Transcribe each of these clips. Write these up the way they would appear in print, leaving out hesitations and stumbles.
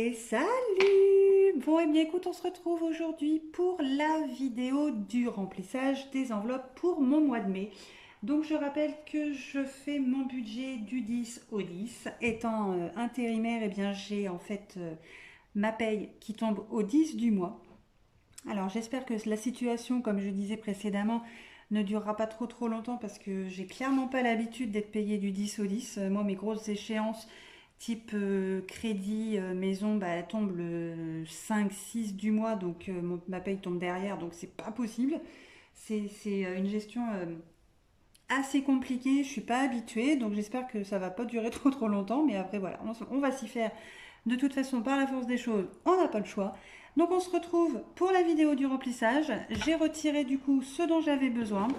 Et salut! Bon, et bien écoute, on se retrouve aujourd'hui pour la vidéo du remplissage des enveloppes pour mon mois de mai. Donc je rappelle que je fais mon budget du 10 au 10. Étant intérimaire, et bien j'ai en fait ma paye qui tombe au 10 du mois. Alors j'espère que la situation, comme je disais précédemment, ne durera pas trop longtemps parce que j'ai clairement pas l'habitude d'être payée du 10 au 10. Moi, mes grosses échéances type crédit maison, bah, elles tombent le 5-6 du mois, donc ma paye tombe derrière, donc c'est pas possible. C'est une gestion assez compliquée, je suis pas habituée, donc j'espère que ça va pas durer trop longtemps, mais après voilà, on va s'y faire. De toute façon, par la force des choses, on n'a pas le choix. Donc on se retrouve pour la vidéo du remplissage. J'ai retiré du coup ce dont j'avais besoin.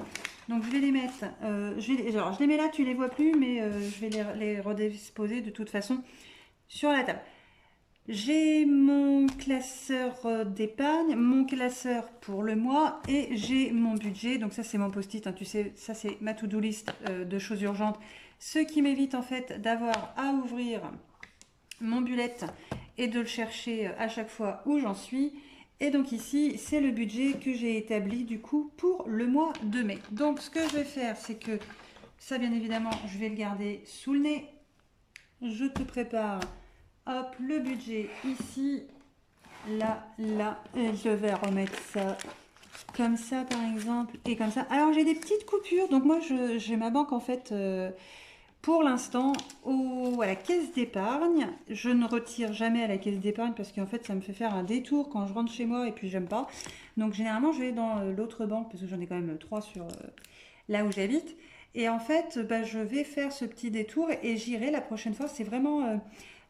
Donc je vais les mettre, alors je les mets là, tu les vois plus, mais je vais les redisposer de toute façon sur la table. J'ai mon classeur d'épargne, mon classeur pour le mois et j'ai mon budget. Donc ça c'est mon post-it, hein, tu sais, ça c'est ma to-do list de choses urgentes. Ce qui m'évite en fait d'avoir à ouvrir mon bullet et de le chercher à chaque fois où j'en suis. Et donc ici, c'est le budget que j'ai établi du coup pour le mois de mai. Donc ce que je vais faire, c'est que ça bien évidemment, je vais le garder sous le nez. Je te prépare, hop, le budget ici, là, et je vais remettre ça comme ça par exemple, et comme ça. Alors j'ai des petites coupures, donc moi j'ai ma banque en fait pour l'instant à la caisse d'épargne. Je ne retire jamais à la caisse d'épargne parce qu'en fait ça me fait faire un détour quand je rentre chez moi et puis j'aime pas. Donc généralement je vais dans l'autre banque parce que j'en ai quand même trois sur là où j'habite. Et en fait bah, je vais faire ce petit détour et j'irai la prochaine fois. C'est vraiment... Alors,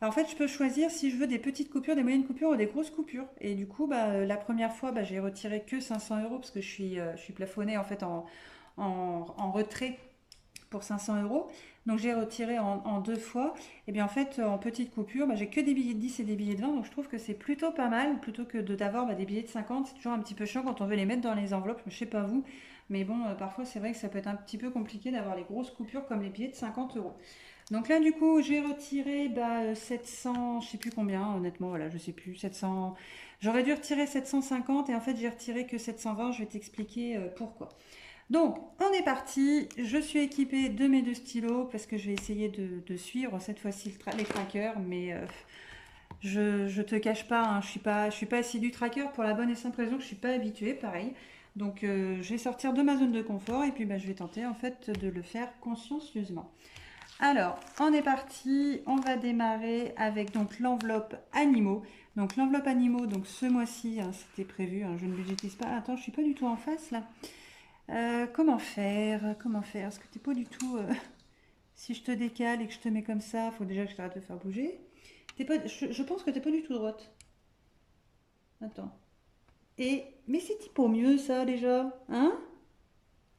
en fait je peux choisir si je veux des petites coupures, des moyennes coupures ou des grosses coupures. Et du coup bah, la première fois bah, j'ai retiré que 500 euros parce que je suis plafonnée en fait en retrait pour 500 euros. Donc j'ai retiré en deux fois. Et bien en fait, en petite coupure, bah, j'ai que des billets de 10 et des billets de 20. Donc je trouve que c'est plutôt pas mal, plutôt que d'avoir bah, des billets de 50. C'est toujours un petit peu chiant quand on veut les mettre dans les enveloppes. Je sais pas vous. Mais bon, parfois c'est vrai que ça peut être un petit peu compliqué d'avoir les grosses coupures comme les billets de 50 euros. Donc là, du coup, j'ai retiré bah, 700, je sais plus combien, honnêtement, voilà, je sais plus, 700. J'aurais dû retirer 750 et en fait, j'ai retiré que 720. Je vais t'expliquer pourquoi. Donc, on est parti. Je suis équipée de mes deux stylos parce que je vais essayer de suivre cette fois-ci les trackers. Mais je te cache pas, hein, je suis pas assidue tracker pour la bonne et simple raison que je suis pas habituée, pareil. Donc, je vais sortir de ma zone de confort et puis bah, je vais tenter en fait de le faire consciencieusement. Alors, on est parti. On va démarrer avec donc l'enveloppe animaux. Donc l'enveloppe animaux, donc ce mois-ci, hein, c'était prévu. Hein, je ne budgétise pas. Attends, je suis pas du tout en face là. Comment faire? Comment faire? Est-ce que t'es pas du tout... si je te décale et que je te mets comme ça, il faut déjà que je t'arrête de faire bouger. T'es pas, je pense que t'es pas du tout droite. Attends. Mais c'est pas mieux ça déjà. Hein?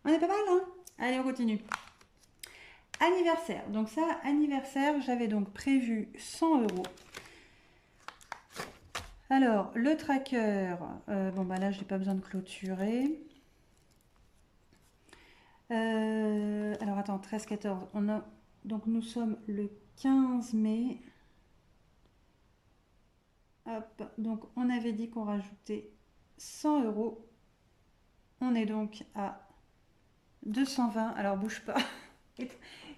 On est pas mal, hein? Allez, on continue. Anniversaire. Donc ça, anniversaire, j'avais donc prévu 100 euros. Alors, le tracker, bon bah là, je n'ai pas besoin de clôturer. Alors attends, 13-14. Donc nous sommes le 15 mai. Hop, donc on avait dit qu'on rajoutait 100 euros. On est donc à 220. Alors bouge pas.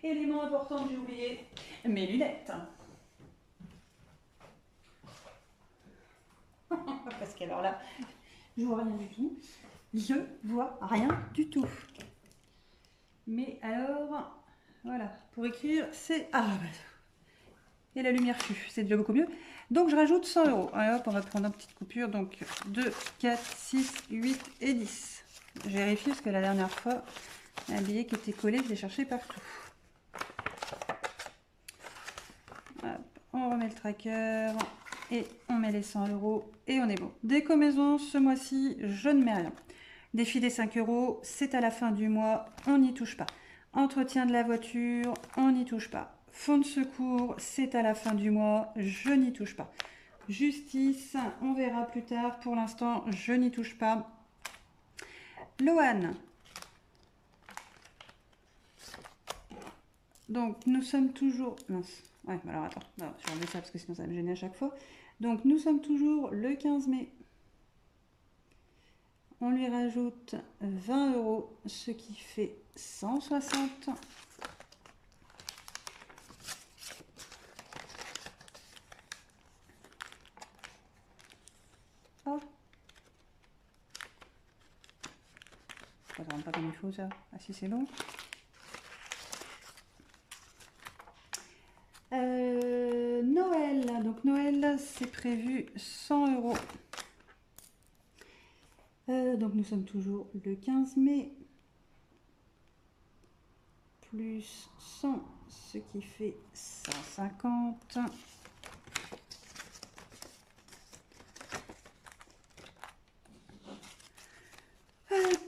Élément important, j'ai oublié mes lunettes. Parce qu'alors là, je vois rien du tout. Je vois rien du tout. Mais alors, voilà, pour écrire, c'est... Ah, bah, et la lumière fut, c'est déjà beaucoup mieux. Donc je rajoute 100 euros. Allez hop, on va prendre une petite coupure. Donc 2, 4, 6, 8 et 10. Je vérifie parce que la dernière fois, un billet qui était collé, je l'ai cherché partout. Hop, on remet le tracker et on met les 100 euros et on est bon. Décomaison, ce mois-ci, je ne mets rien. Défi des 5 euros, c'est à la fin du mois, on n'y touche pas. Entretien de la voiture, on n'y touche pas. Fonds de secours, c'est à la fin du mois, je n'y touche pas. Justice, on verra plus tard. Pour l'instant, je n'y touche pas. Loan. Donc, nous sommes toujours... Mince. Ouais, alors attends, non, je vais enlever ça parce que sinon ça va me gêner à chaque fois. Donc, nous sommes toujours le 15 mai. On lui rajoute 20 €, ce qui fait 160. Oh, ça ne rentre pas comme il faut ça. Ah si, c'est long. Noël, donc Noël c'est prévu 100 €. Donc nous sommes toujours le 15 mai, plus 100, ce qui fait 150.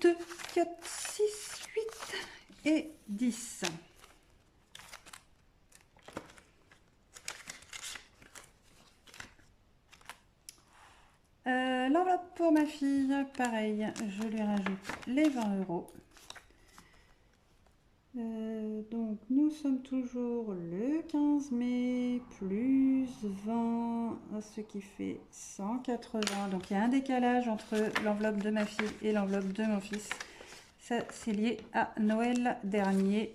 2, 4, 6, 8 et 10. L'enveloppe pour ma fille, pareil, je lui rajoute les 20 €. Donc nous sommes toujours le 15 mai, plus 20, ce qui fait 180. Donc il y a un décalage entre l'enveloppe de ma fille et l'enveloppe de mon fils. Ça, c'est lié à Noël dernier,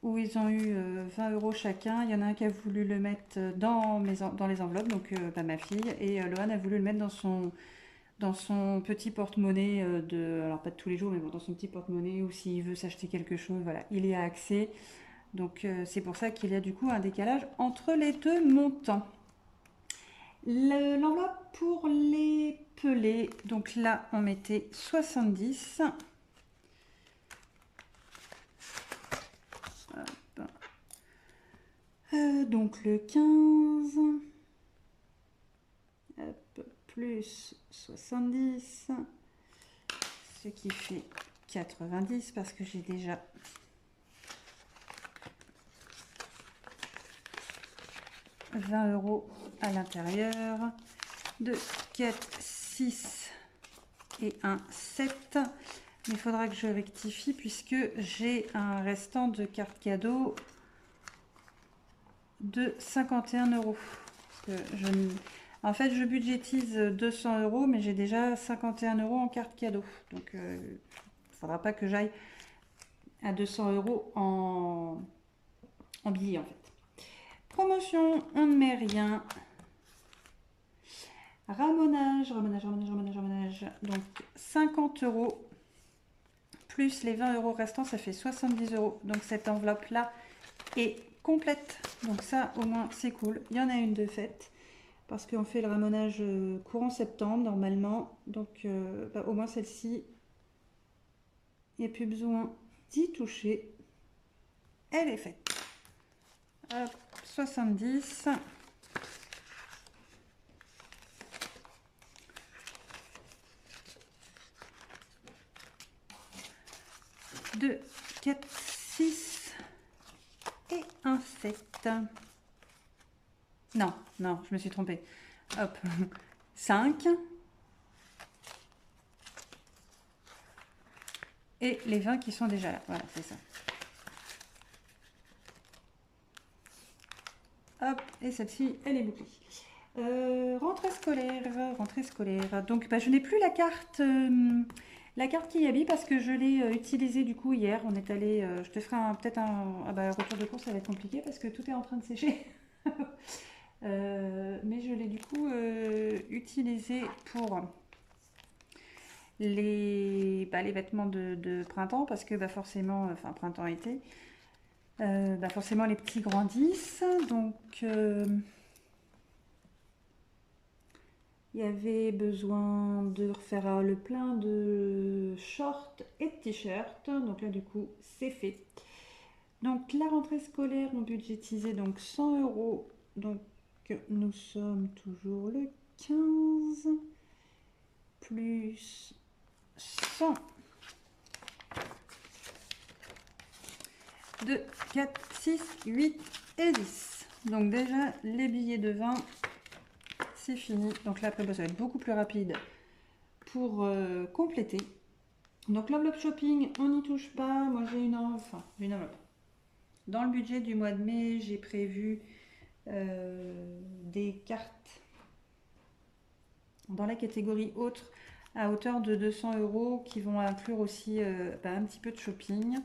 où ils ont eu 20 € chacun. Il y en a un qui a voulu le mettre dans les enveloppes, donc ma fille, et Lohan a voulu le mettre dans son petit porte-monnaie alors pas de tous les jours, mais bon, dans son petit porte-monnaie, ou s'il veut s'acheter quelque chose, voilà, il y a accès. Donc c'est pour ça qu'il y a du coup un décalage entre les deux montants. L'enveloppe pour les pelés, donc là on mettait 70. Donc le 15, hop, plus 70, ce qui fait 90 parce que j'ai déjà « 20 € à l'intérieur. 2, 4, 6 et 1, 7. Mais il faudra que je rectifie puisque j'ai un restant de carte cadeau de 51 €. Parce que en fait, je budgétise 200 €, mais j'ai déjà 51 € en carte cadeau. Donc, il ne faudra pas que j'aille à 200 € en billets, en fait. Promotion, on ne met rien. Ramonage. Donc, 50 € plus les 20 € restants, ça fait 70 €. Donc, cette enveloppe-là est complète. Donc, ça, au moins, c'est cool. Il y en a une de faite. Parce qu'on fait le ramonage courant septembre, normalement. Donc, au moins, celle-ci, il n'y a plus besoin d'y toucher. Elle est faite. Hop, 70. 2, 4, 6 et un 7. Non, je me suis trompée. Hop, 5. Et les 20 qui sont déjà là. Voilà, c'est ça. Hop, et celle-ci, elle est bouclée. Rentrée scolaire. Donc, je n'ai plus la carte Kiabi parce que je l'ai utilisée du coup hier. On est allé, je te ferai peut-être un retour de course, ça va être compliqué parce que tout est en train de sécher. Mais je l'ai du coup utilisée pour les vêtements de printemps parce que forcément, enfin printemps-été, forcément les petits grandissent. Donc il y avait besoin de refaire le plein de shorts et de t-shirts. Donc là, du coup, c'est fait. Donc la rentrée scolaire, on budgétisait donc 100 €. Donc nous sommes toujours le 15 plus 100. 2, 4, 6, 8 et 10. Donc déjà, les billets de 20, c'est fini. Donc là, après, ça va être beaucoup plus rapide pour compléter. Donc l'enveloppe shopping, on n'y touche pas. Moi, j'ai une enveloppe. Dans le budget du mois de mai, j'ai prévu des cartes dans la catégorie autres à hauteur de 200 euros qui vont inclure aussi un petit peu de shopping.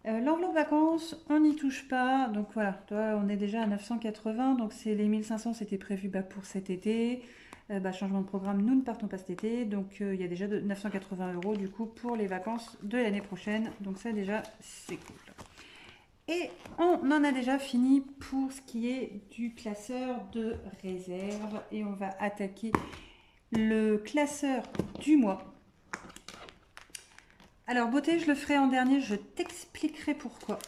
L'enveloppe vacances, on n'y touche pas. Donc voilà, on est déjà à 980. Donc c'est les 1500, c'était prévu pour cet été. Changement de programme, nous ne partons pas cet été. Donc il y a déjà 980 euros du coup pour les vacances de l'année prochaine. Donc ça déjà, c'est cool. Et on en a déjà fini pour ce qui est du classeur de réserve. Et on va attaquer le classeur du mois. Alors beauté, je le ferai en dernier, je t'expliquerai pourquoi.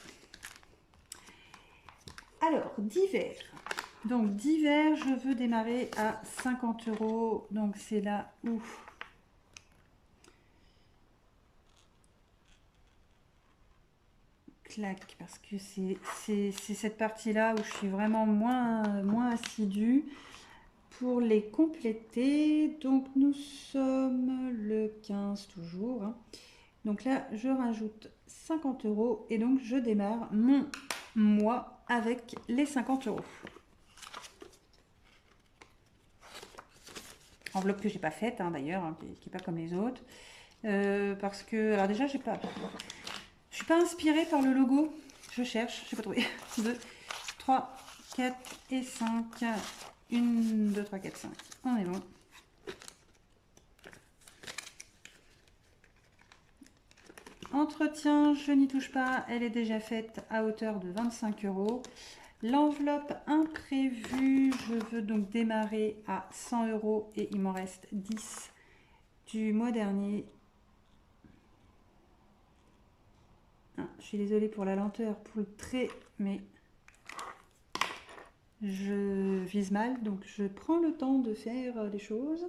Alors, d'hiver. Donc d'hiver, je veux démarrer à 50 euros. Donc c'est là où... Clac, parce que c'est cette partie-là où je suis vraiment moins assidue pour les compléter. Donc nous sommes le 15 toujours. Hein. Donc là, je rajoute 50 euros et donc je démarre mon mois avec les 50 euros. Enveloppe que j'ai pas faite hein, d'ailleurs, hein, qui n'est pas comme les autres. Parce que, alors déjà, je suis pas inspirée par le logo. Je cherche, je n'ai pas trouvé. 2, 3, 4 et 5. 1, 2, 3, 4, 5. On est bon. Entretien, je n'y touche pas, elle est déjà faite à hauteur de 25 euros. L'enveloppe imprévue, je veux donc démarrer à 100 euros et il m'en reste 10 du mois dernier. Ah, je suis désolée pour la lenteur, pour le trait, mais je vise mal, donc je prends le temps de faire les choses.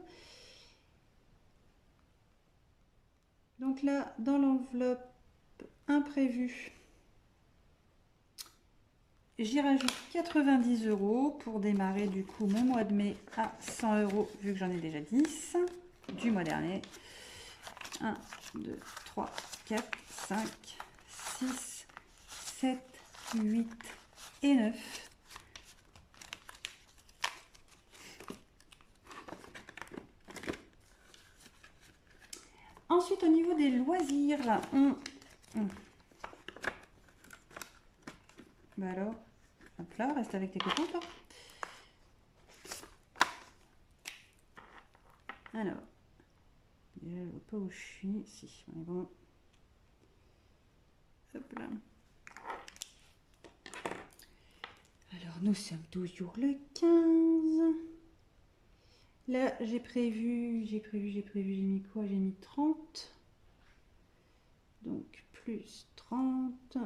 Donc là, dans l'enveloppe imprévue, j'y rajoute 90 euros pour démarrer du coup mon mois de mai à 100 euros vu que j'en ai déjà 10 du mois dernier. 1, 2, 3, 4, 5, 6, 7, 8 et 9. Ensuite, au niveau des loisirs, Bah alors, hop là, reste avec tes copains, toi. Alors, je ne vois pas où je suis. Si, on est bon. Hop là. Alors, nous sommes toujours le 15. Là, j'ai mis quoi? J'ai mis 30. Donc, plus 30.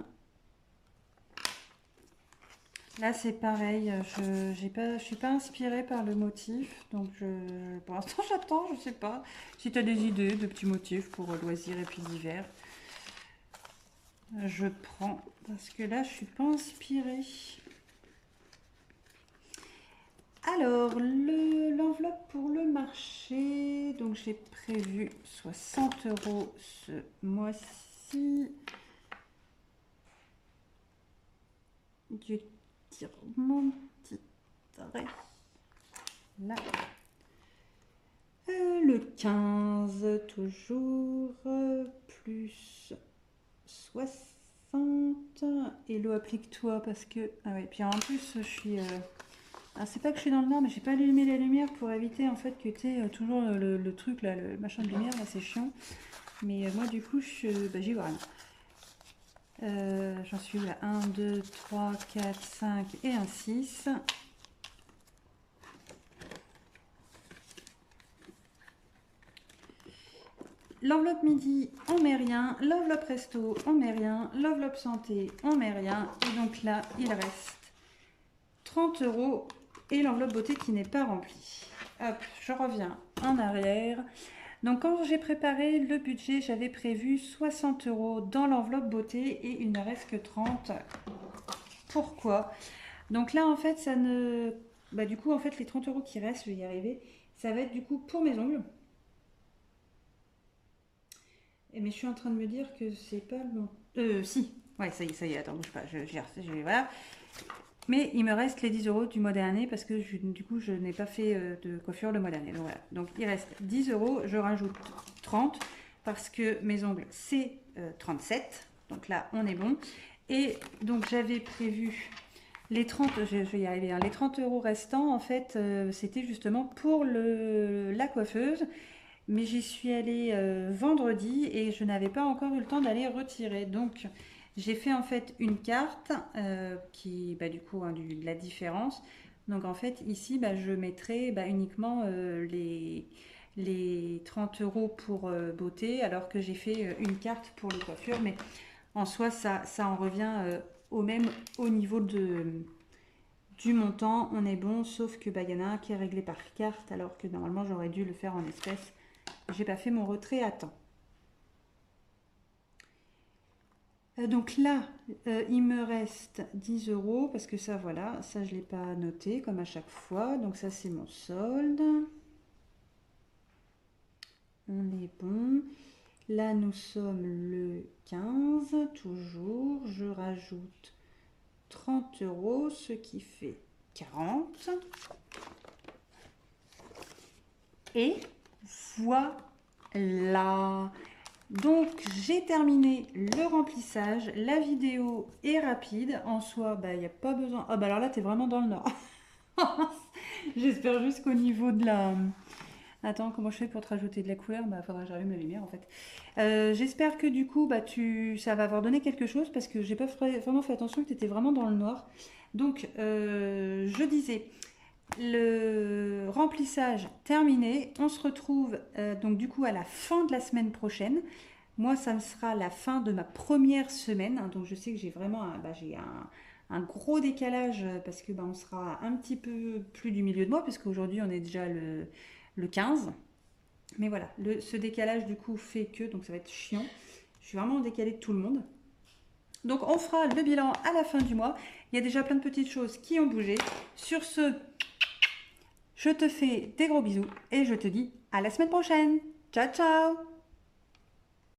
Là, c'est pareil. Je suis pas inspirée par le motif. Donc, pour l'instant, j'attends. Je sais pas. Si tu as des idées de petits motifs pour loisirs et puis d'hiver, je prends. Parce que là, je suis pas inspirée. Alors, l'enveloppe pour le marché, donc j'ai prévu 60 euros ce mois-ci. Du mon petit trait. Là. Le 15, toujours, plus 60. Et l'eau applique-toi parce que... Ah ouais, puis en plus, je suis... Alors c'est pas que je suis dans le noir, mais j'ai pas allumé la lumière pour éviter en fait que tu aies toujours le truc là, le machin de lumière là, c'est chiant. Mais moi du coup, j'y vois rien. J'en suis là 1, 2, 3, 4, 5 et un 6. L'enveloppe midi, on met rien. L'enveloppe resto, on met rien. L'enveloppe santé, on met rien. Et donc là, il reste 30 euros et l'enveloppe beauté qui n'est pas remplie. Hop, je reviens en arrière. Donc quand j'ai préparé le budget, j'avais prévu 60 euros dans l'enveloppe beauté et il ne reste que 30. Pourquoi? Donc là, en fait, ça ne... du coup, en fait, les 30 euros qui restent, je vais y arriver, ça va être du coup pour mes ongles. Mais je suis en train de me dire que c'est pas le bon... si, Ouais, ça y est, attends, bouge pas, voilà. Mais il me reste les 10 euros du mois dernier parce que du coup, je n'ai pas fait de coiffure le mois dernier. Donc voilà, donc il reste 10 euros, je rajoute 30 parce que mes ongles, c'est 37. Donc là, on est bon. Et donc j'avais prévu les 30, je vais y arriver, hein, les 30 euros restants, en fait, c'était justement pour la coiffeuse. Mais j'y suis allée vendredi et je n'avais pas encore eu le temps d'aller retirer. Donc j'ai fait en fait une carte qui, bah, du coup, hein, de la différence. Donc en fait ici, bah, je mettrai bah, uniquement les 30 euros pour beauté, alors que j'ai fait une carte pour les coiffures. Mais en soi, ça en revient au même au niveau du montant. On est bon, sauf que bah, y en a un qui est réglé par carte, alors que normalement j'aurais dû le faire en espèces. J'ai pas fait mon retrait à temps. Donc là, il me reste 10 euros parce que ça, voilà, ça je l'ai pas noté comme à chaque fois. Donc ça, c'est mon solde. On est bon. Là, nous sommes le 15, toujours. Je rajoute 30 euros, ce qui fait 40. Et voilà. Donc j'ai terminé le remplissage, la vidéo est rapide, en soi bah il n'y a pas besoin, ah bah alors là t'es vraiment dans le nord, j'espère juste qu'au niveau de la, attends comment je fais pour te rajouter de la couleur, bah faudra que j'allume la lumière en fait. J'espère que du coup bah ça va avoir donné quelque chose parce que j'ai pas vraiment fait attention que tu étais vraiment dans le noir. Donc je disais, le remplissage terminé, on se retrouve donc du coup à la fin de la semaine prochaine. Moi, ça me sera la fin de ma première semaine, hein, donc je sais que j'ai vraiment un gros décalage parce que bah, on sera un petit peu plus du milieu de mois, parce qu'aujourd'hui on est déjà le 15. Mais voilà, ce décalage du coup fait que, donc ça va être chiant. Je suis vraiment décalée de tout le monde. Donc on fera le bilan à la fin du mois. Il y a déjà plein de petites choses qui ont bougé. Sur ce, je te fais des gros bisous et je te dis à la semaine prochaine. Ciao, ciao!